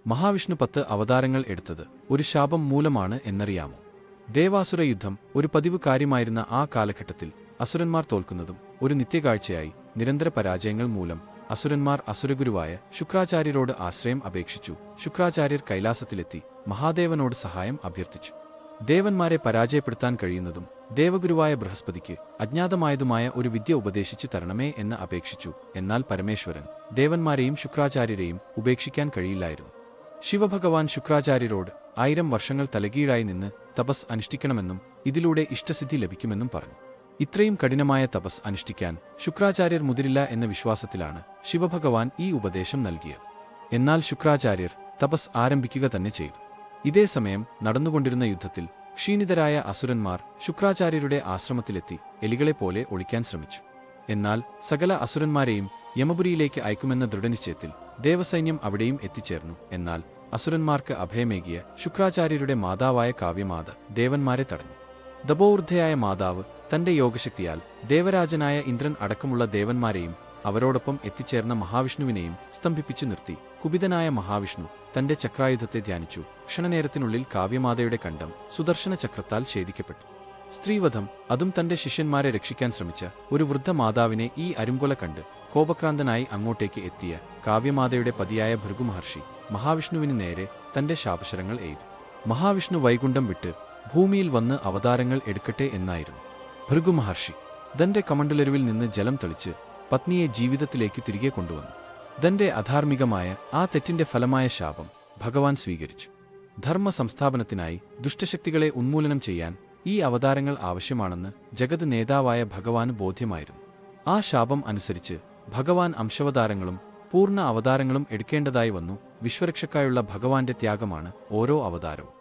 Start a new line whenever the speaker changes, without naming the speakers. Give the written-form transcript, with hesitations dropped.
മഹാവിഷ്ണു 10 അവതാരങ്ങൾ എടുത്തത് ഒരു ശാപം മൂലമാണ് എന്നറിയാമോ? ദേവാസുര യുദ്ധം ഒരു പതിവ് കാര്യമായിരുന്ന ആ കാലഘട്ടത്തിൽ അസുരന്മാർ തോൽക്കുന്നതും ഒരു നിത്യകാഴ്ചയായി. നിരന്തര പരാജയങ്ങൾ മൂലം അസുരന്മാർ അസുരഗുരുവായ ശുക്രാചാര്യരോട് ആശ്രയം അപേക്ഷിച്ചു. ശുക്രാചാര്യർ കൈലാസത്തിലെത്തി മഹാദേവനോട് സഹായം അഭ്യർത്ഥിച്ചു. ദേവന്മാരെ പരാജയപ്പെടുത്താൻ കഴിയുന്നതും ദേവഗുരുവായ ബൃഹസ്പതിക്ക് അജ്ഞാതമായതുമായ ഒരു വിദ്യ ഉപദേശിച്ചു തരണമേ എന്ന് അപേക്ഷിച്ചു. എന്നാൽ പരമേശ്വരൻ ദേവന്മാരെയും ശുക്രാചാര്യരെയും ഉപേക്ഷിക്കാൻ കഴിയില്ലായിരുന്നു. ശിവഭഗവാൻ ശുക്രാചാര്യരോട് 1000 വർഷങ്ങൾ തലകീഴായി നിന്ന് തപസ് അനുഷ്ഠിക്കണമെന്നും ഇതിലൂടെ ഇഷ്ടസിദ്ധി ലഭിക്കുമെന്നും പറഞ്ഞു. ഇത്രയും കഠിനമായ തപസ് അനുഷ്ഠിക്കാൻ ശുക്രാചാര്യർ മുതിരില്ല എന്ന വിശ്വാസത്തിലാണ് ശിവഭഗവാൻ ഈ ഉപദേശം നൽകിയത്. എന്നാൽ ശുക്രാചാര്യർ തപസ് ആരംഭിക്കുക തന്നെ ചെയ്തു. ഇതേ സമയം നടന്നുകൊണ്ടിരുന്ന യുദ്ധത്തിൽ ക്ഷീണിതരായ അസുരന്മാർ ശുക്രാചാര്യരുടെ ആശ്രമത്തിലെത്തി എലികളെപ്പോലെ ഒളിക്കാൻ ശ്രമിച്ചു. എന്നാൽ സകല അസുരന്മാരെയും യമപുരിയിലേക്ക് അയക്കുമെന്ന ദൃഢനിശ്ചയത്തിൽ ദേവസൈന്യം അവിടെയും എത്തിച്ചേർന്നു. എന്നാൽ അസുരന്മാർക്ക് അഭയമേകിയ ശുക്രാചാര്യരുടെ മാതാവായ കാവ്യമാത ദേവന്മാരെ തടഞ്ഞു. ദപോവൃദ്ധയായ മാതാവ് തന്റെ യോഗശക്തിയാൽ ദേവരാജനായ ഇന്ദ്രൻ അടക്കമുള്ള ദേവന്മാരെയും അവരോടൊപ്പം എത്തിച്ചേർന്ന മഹാവിഷ്ണുവിനെയും സ്തംഭിപ്പിച്ചു നിർത്തി. കുപിതനായ മഹാവിഷ്ണു തന്റെ ചക്രായുധത്തെ ധ്യാനിച്ചു. ക്ഷണനേരത്തിനുള്ളിൽ കാവ്യമാതയുടെ കണ്ഠം സുദർശന ചക്രത്താൽ ഛേദിക്കപ്പെട്ടു. സ്ത്രീവധം, അതും തന്റെ ശിഷ്യന്മാരെ രക്ഷിക്കാൻ ശ്രമിച്ച ഒരു വൃദ്ധ മാതാവിനെ ഈ അരുംകൊല കണ്ട് കോപക്രാന്തനായി അങ്ങോട്ടേക്ക് എത്തിയ കാവ്യമാതയുടെ പതിയായ ഭൃഗുമഹർഷി മഹാവിഷ്ണുവിന് നേരെ തന്റെ ശാപശരങ്ങൾ എയ്തു. മഹാവിഷ്ണു വൈകുണ്ഠം വിട്ട് ഭൂമിയിൽ വന്ന് അവതാരങ്ങൾ എടുക്കട്ടെ എന്നായിരുന്നു. ഭൃഗുമഹർഷി തന്റെ കമണ്ഡലരുവിൽ നിന്ന് ജലം തെളിച്ച് പത്നിയെ ജീവിതത്തിലേക്ക് തിരികെ കൊണ്ടുവന്നു. തന്റെ അധാർമികമായ ആ തെറ്റിന്റെ ഫലമായ ശാപം ഭഗവാൻ സ്വീകരിച്ചു. ധർമ്മ സംസ്ഥാപനത്തിനായി ദുഷ്ടശക്തികളെ ഉന്മൂലനം ചെയ്യാൻ ഈ അവതാരങ്ങൾ ആവശ്യമാണെന്ന് ജഗത് നേതാവായ ഭഗവാന് ബോധ്യമായിരുന്നു. ആ ശാപം അനുസരിച്ച് ഭഗവാൻ അംശവതാരങ്ങളും പൂർണ്ണ അവതാരങ്ങളും എടുക്കേണ്ടതായി വന്നു. വിശ്വരക്ഷയ്ക്കായുള്ള ഭഗവാന്റെ ത്യാഗമാണ് ഓരോ അവതാരവും.